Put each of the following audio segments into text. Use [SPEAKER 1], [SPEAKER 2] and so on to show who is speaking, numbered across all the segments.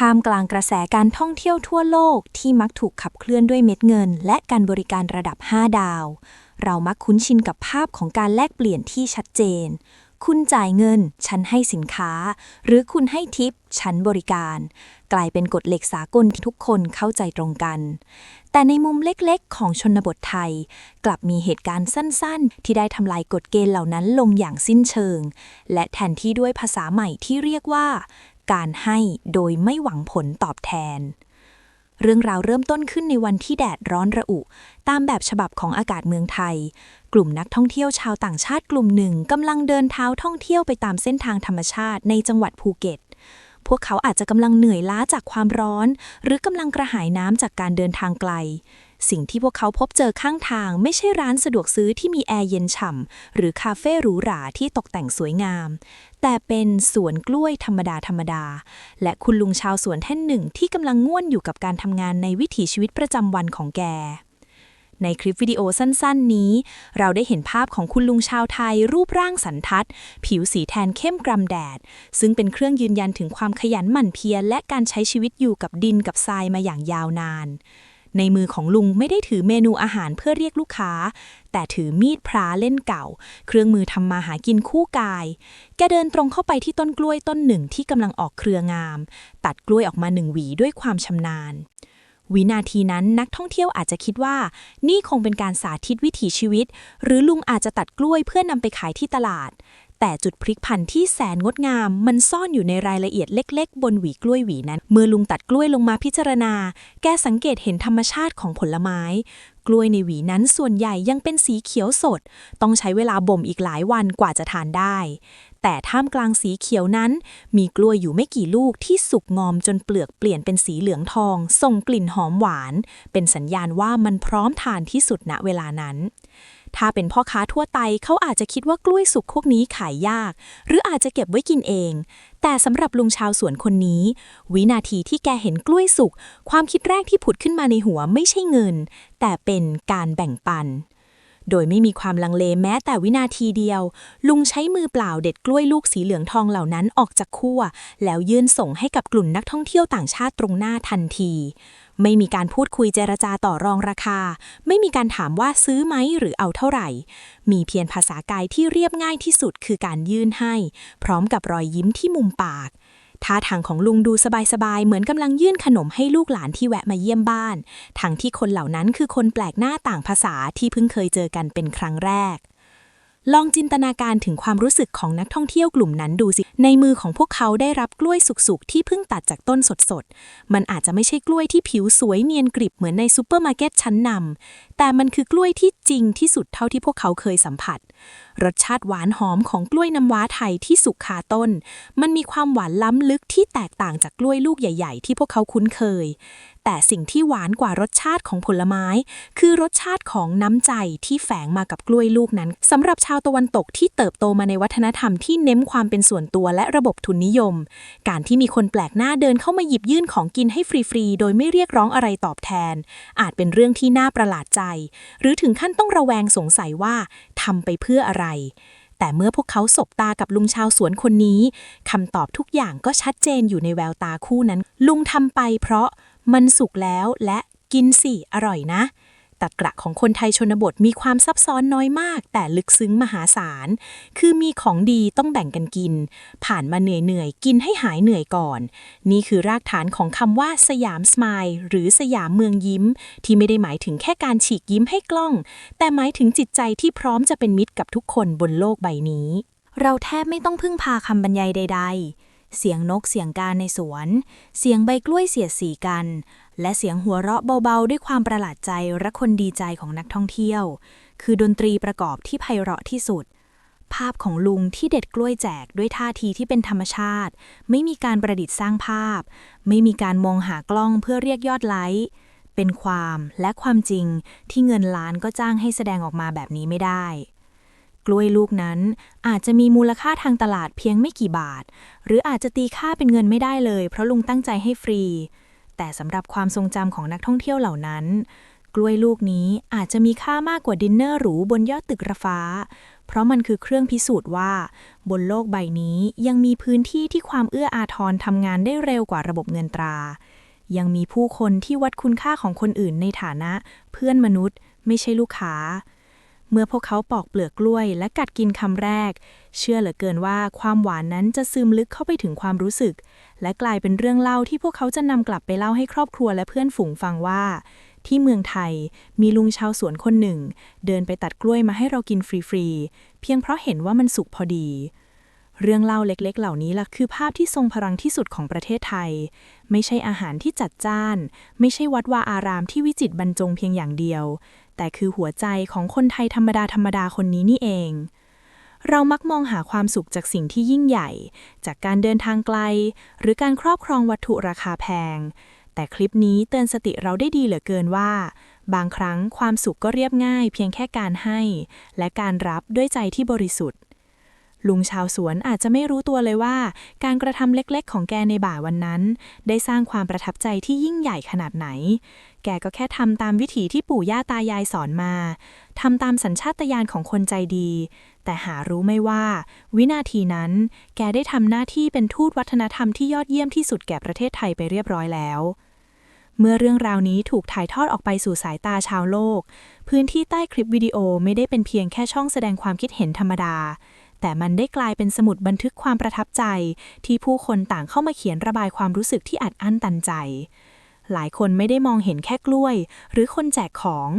[SPEAKER 1] ท่ามกลางกระแสการท่องเที่ยวทั่วโลกที่มักถูกขับเคลื่อนด้วยเม็ดเงินและการบริการระดับ5 ดาว เรามักคุ้นชินกับภาพของการแลกเปลี่ยนที่ชัดเจน คุณจ่ายเงิน ฉันให้สินค้า หรือคุณให้ทิป ฉันบริการ กลายเป็นกฎเหล็กสากลที่ทุกคนเข้าใจตรงกัน แต่ในมุมเล็กๆของชนบทไทย กลับมีเหตุการณ์สั้นๆที่ได้ทำลายกฎเกณฑ์เหล่านั้นลงอย่างสิ้นเชิง และแทนที่ด้วยภาษาใหม่ที่เรียกว่าการให้โดยไม่หวังผลตอบแทน เรื่องราวเริ่มต้นขึ้นในวันที่แดดร้อนระอุตามแบบฉบับของอากาศเมืองไทยกลุ่มนักท่องเที่ยวชาวต่างชาติกลุ่มหนึ่งกำลังเดินเท้าท่องเที่ยวไปตามเส้นทางธรรมชาติในจังหวัดภูเก็ตพวกเขาอาจจะกำลังเหนื่อยล้าจากความร้อนหรือกำลังกระหายน้ำจากการเดินทางไกลสิ่งที่พวกเขาพบเจอข้างทางไม่ใช่ร้านสะดวกซื้อที่มีแอร์เย็นฉ่ำหรือคาเฟ่หรูหราที่ตกแต่งสวยงามแต่เป็นสวนกล้วยธรรมดาและคุณลุงชาวสวนท่านหนึ่งที่กำลังง่วนอยู่กับการทำงานในวิถีชีวิตประจำวันของแกในคลิปวิดีโอสั้นๆนี้เราได้เห็นภาพของคุณลุงชาวไทยรูปร่างสันทัดผิวสีแทนเข้มกรำแดดซึ่งเป็นเครื่องยืนยันถึงความขยันหมั่นเพียรและการใช้ชีวิตอยู่กับดินกับทรายมาอย่างยาวนานในมือของลุงไม่ได้ถือเมนูอาหารเพื่อเรียกลูกค้าแต่ถือมีดพระเล่นเก่าเครื่องมือทำมาหากินคู่กายแกเดินตรงเข้าไปที่ต้นกล้วยต้นหนึ่งที่กำลังออกเครืองามตัดกล้วยออกมา1 หวีด้วยความชำนาญวินาทีนั้นนักท่องเที่ยวอาจจะคิดว่านี่คงเป็นการสาธิตวิถีชีวิตหรือลุงอาจจะตัดกล้วยเพื่อนำไปขายที่ตลาดแต่จุดพลิกผันที่แสนงดงามมันซ่อนอยู่ในรายละเอียดเล็กๆบนหวีกล้วยหวีนั้นเมื่อลุงตัดกล้วยลงมาพิจารณาแกสังเกตเห็นธรรมชาติของผลไม้กล้วยในหวีนั้นส่วนใหญ่ยังเป็นสีเขียวสดต้องใช้เวลาบ่มอีกหลายวันกว่าจะทานได้แต่ท่ามกลางสีเขียวนั้นมีกล้วยอยู่ไม่กี่ลูกที่สุกงอมจนเปลือกเปลี่ยนเป็นสีเหลืองทองส่งกลิ่นหอมหวานเป็นสัญญาณว่ามันพร้อมทานที่สุดณเวลานั้นถ้าเป็นพ่อค้าทั่วไปเขาอาจจะคิดว่ากล้วยสุกพวกนี้ขายยากหรืออาจจะเก็บไว้กินเองแต่สำหรับลุงชาวสวนคนนี้วินาทีที่แกเห็นกล้วยสุกความคิดแรกที่ผุดขึ้นมาในหัวไม่ใช่เงินแต่เป็นการแบ่งปันโดยไม่มีความลังเลแม้แต่วินาทีเดียวลุงใช้มือเปล่าเด็ดกล้วยลูกสีเหลืองทองเหล่านั้นออกจากคั่วแล้วยื่นส่งให้กับกลุ่มนักท่องเที่ยวต่างชาติตรงหน้าทันทีไม่มีการพูดคุยเจรจาต่อรองราคาไม่มีการถามว่าซื้อไหมหรือเอาเท่าไหร่มีเพียงภาษากายที่เรียบง่ายที่สุดคือการยื่นให้พร้อมกับรอยยิ้มที่มุมปากท่าทางของลุงดูสบายๆเหมือนกำลังยื่นขนมให้ลูกหลานที่แวะมาเยี่ยมบ้านทั้งที่คนเหล่านั้นคือคนแปลกหน้าต่างภาษาที่เพิ่งเคยเจอกันเป็นครั้งแรกลองจินตนาการถึงความรู้สึกของนักท่องเที่ยวกลุ่มนั้นดูสิในมือของพวกเขาได้รับกล้วยสุกๆที่เพิ่งตัดจากต้นสดๆมันอาจจะไม่ใช่กล้วยที่ผิวสวยเนียนกริบเหมือนในซูเปอร์มาร์เก็ตชั้นนำแต่มันคือกล้วยที่จริงที่สุดเท่าที่พวกเขาเคยสัมผัสรสชาติหวานหอมของกล้วยน้ำว้าไทยที่สุกคาต้นมันมีความหวานล้ำลึกที่แตกต่างจากกล้วยลูกใหญ่ๆที่พวกเขาคุ้นเคยแต่สิ่งที่หวานกว่ารสชาติของผลไม้คือรสชาติของน้ำใจที่แฝงมากับกล้วยลูกนั้นสำหรับชาวตะวันตกที่เติบโตมาในวัฒนธรรมที่เน้นความเป็นส่วนตัวและระบบทุนนิยมการที่มีคนแปลกหน้าเดินเข้ามาหยิบยื่นของกินให้ฟรีๆโดยไม่เรียกร้องอะไรตอบแทนอาจเป็นเรื่องที่น่าประหลาดใจหรือถึงขั้นต้องระแวงสงสัยว่าทำไปเพื่ออะไรแต่เมื่อพวกเขาสบตากับลุงชาวสวนคนนี้คำตอบทุกอย่างก็ชัดเจนอยู่ในแววตาคู่นั้นลุงทำไปเพราะมันสุกแล้วและกินสิอร่อยนะตรรกะของคนไทยชนบทมีความซับซ้อนน้อยมากแต่ลึกซึ้งมหาศาลคือมีของดีต้องแบ่งกันกินผ่านมาเหนื่อยกินให้หายเหนื่อยก่อนนี่คือรากฐานของคำว่าสยามสไมล์หรือสยามเมืองยิ้มที่ไม่ได้หมายถึงแค่การฉีกยิ้มให้กล้องแต่หมายถึงจิตใจที่พร้อมจะเป็นมิตรกับทุกคนบนโลกใบนี้เราแทบไม่ต้องพึ่งพาคำบรรยายใดๆเสียงนกเสียงกาในสวนเสียงใบกล้วยเสียดสีกันและเสียงหัวเราะเบาๆด้วยความประหลาดใจและคนดีใจของนักท่องเที่ยวคือดนตรีประกอบที่ไพเราะที่สุดภาพของลุงที่เด็ดกล้วยแจกด้วยท่าทีที่เป็นธรรมชาติไม่มีการประดิษฐ์สร้างภาพไม่มีการมองหากล้องเพื่อเรียกยอดไลค์เป็นความและความจริงที่เงินล้านก็จ้างให้แสดงออกมาแบบนี้ไม่ได้กล้วยลูกนั้นอาจจะมีมูลค่าทางตลาดเพียงไม่กี่บาทหรืออาจจะตีค่าเป็นเงินไม่ได้เลยเพราะลุงตั้งใจให้ฟรีแต่สำหรับความทรงจำของนักท่องเที่ยวเหล่านั้น
[SPEAKER 2] กล้วยลูกนี้อาจจะมีค่ามากกว่าดินเนอร์หรูบนยอดตึกระฟ้าเพราะมันคือเครื่องพิสูจน์ว่าบนโลกใบนี้ยังมีพื้นที่ที่ความเอื้ออาทรทำงานได้เร็วกว่าระบบเงินตรายังมีผู้คนที่วัดคุณค่าของคนอื่นในฐานะเพื่อนมนุษย์ไม่ใช่ลูกค้าเมื่อพวกเขาปอกเปลือกกล้วยและกัดกินคำแรกเชื่อเหลือเกินว่าความหวานนั้นจะซึมลึกเข้าไปถึงความรู้สึกและกลายเป็นเรื่องเล่าที่พวกเขาจะนำกลับไปเล่าให้ครอบครัวและเพื่อนฝูงฟังว่าที่เมืองไทยมีลุงชาวสวนคนหนึ่งเดินไปตัดกล้วยมาให้เรากินฟรีๆเพียงเพราะเห็นว่ามันสุกพอดีเรื่องเล่าเล็กๆเหล่านี้ล่ะคือภาพที่ทรงพลังที่สุดของประเทศไทยไม่ใช่อาหารที่จัดจ้านไม่ใช่วัดวาอารามที่วิจิตรบรรจงเพียงอย่างเดียวแต่คือหัวใจของคนไทยธรรมดาคนนี้นี่เองเรามักมองหาความสุขจากสิ่งที่ยิ่งใหญ่จากการเดินทางไกลหรือการครอบครองวัตถุราคาแพงแต่คลิปนี้เตือนสติเราได้ดีเหลือเกินว่าบางครั้งความสุขก็เรียบง่ายเพียงแค่การให้และการรับด้วยใจที่บริสุทธิ์ลุงชาวสวนอาจจะไม่รู้ตัวเลยว่าการกระทำเล็กๆของแกในบ่ายวันนั้นได้สร้างความประทับใจที่ยิ่งใหญ่ขนาดไหนแกก็แค่ทำตามวิถีที่ปู่ย่าตายายสอนมาทำตามสัญชาตญาณของคนใจดีแต่หารู้ไม่ว่าวินาทีนั้นแกได้ทำหน้าที่เป็นทูตวัฒนธรรมที่ยอดเยี่ยมที่สุดแก่ประเทศไทยไปเรียบร้อยแล้วเมื่อเรื่องราวนี้ถูกถ่ายทอดออกไปสู่สายตาชาวโลกพื้นที่ใต้คลิปวิดีโอไม่ได้เป็นเพียงแค่ช่องแสดงความคิดเห็นธรรมดาแต่มันได้กลายเป็นสมุดบันทึกความประทับใจที่ผู้คนต่างเข้ามาเขียนระบายความรู้สึกที่อัดอั้นตันใจหลายคนไม่ได้มองเห็นแค่กล้วยหรือคนแจกของ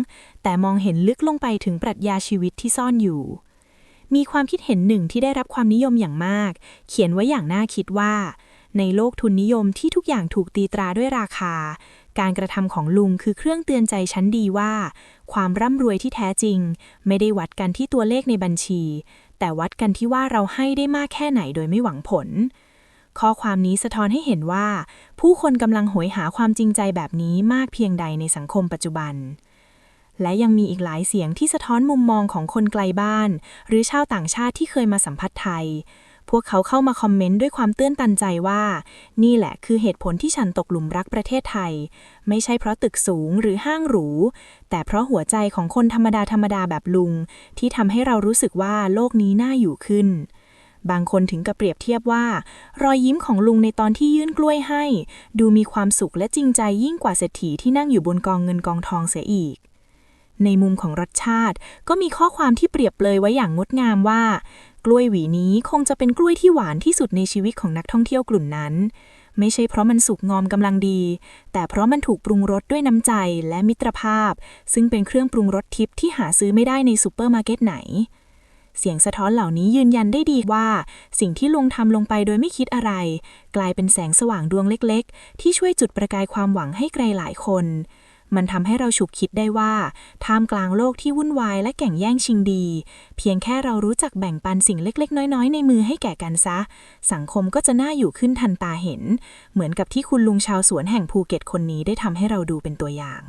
[SPEAKER 2] แต่มองเห็นลึกลงไปถึงปรัชญาชีวิตที่ซ่อนอยู่มีความคิดเห็นหนึ่งที่ได้รับความนิยมอย่างมากเขียนไว้อย่างน่าคิดว่าในโลกทุนนิยมที่ทุกอย่างถูกตีตราด้วยราคาการกระทำของลุงคือเครื่องเตือนใจชั้นดีว่าความร่ำรวยที่แท้จริงไม่ได้วัดกันที่ตัวเลขในบัญชีแต่วัดกันที่ว่าเราให้ได้มากแค่ไหนโดยไม่หวังผลข้อความนี้สะท้อนให้เห็นว่าผู้คนกำลังโหยหาความจริงใจแบบนี้มากเพียงใดในสังคมปัจจุบันและยังมีอีกหลายเสียงที่สะท้อนมุมมองของคนไกลบ้านหรือชาวต่างชาติที่เคยมาสัมผัสไทยพวกเขาเข้ามาคอมเมนต์ด้วยความตื้นตันใจว่านี่แหละคือเหตุผลที่ฉันตกหลุมรักประเทศไทยไม่ใช่เพราะตึกสูงหรือห้างหรูแต่เพราะหัวใจของคนธรรมดาแบบลุงที่ทำให้เรารู้สึกว่าโลกนี้น่าอยู่ขึ้นบางคนถึงกับเปรียบเทียบว่ารอยยิ้มของลุงในตอนที่ยื่นกล้วยให้ดูมีความสุขและจริงใจยิ่งกว่าเศรษฐีที่นั่งอยู่บนกองเงินกองทองเสียอีกในมุมของรสชาติก็มีข้อความที่เปรียบเปรยไว้อย่างงดงามว่ากล้วยหวีนี้คงจะเป็นกล้วยที่หวานที่สุดในชีวิตของนักท่องเที่ยวกลุ่มนั้นไม่ใช่เพราะมันสุกงอมกำลังดีแต่เพราะมันถูกปรุงรสด้วยน้ำใจและมิตรภาพซึ่งเป็นเครื่องปรุงรสทิพย์ที่หาซื้อไม่ได้ในซูเปอร์มาร์เก็ตไหนเสียงสะท้อนเหล่านี้ยืนยันได้ดีว่าสิ่งที่ลุงทำลงไปโดยไม่คิดอะไรกลายเป็นแสงสว่างดวงเล็กๆที่ช่วยจุดประกายความหวังให้ไกลหลายคนมันทำให้เราฉุกคิดได้ว่าท่ามกลางโลกที่วุ่นวายและแข่งแย่งชิงดีเพียงแค่เรารู้จักแบ่งปันสิ่งเล็กๆน้อยๆในมือให้แก่กันซะสังคมก็จะน่าอยู่ขึ้นทันตาเห็นเหมือนกับที่คุณลุงชาวสวนแห่งภูเก็ตคนนี้ได้ทำให้เราดูเป็นตัวอย่าง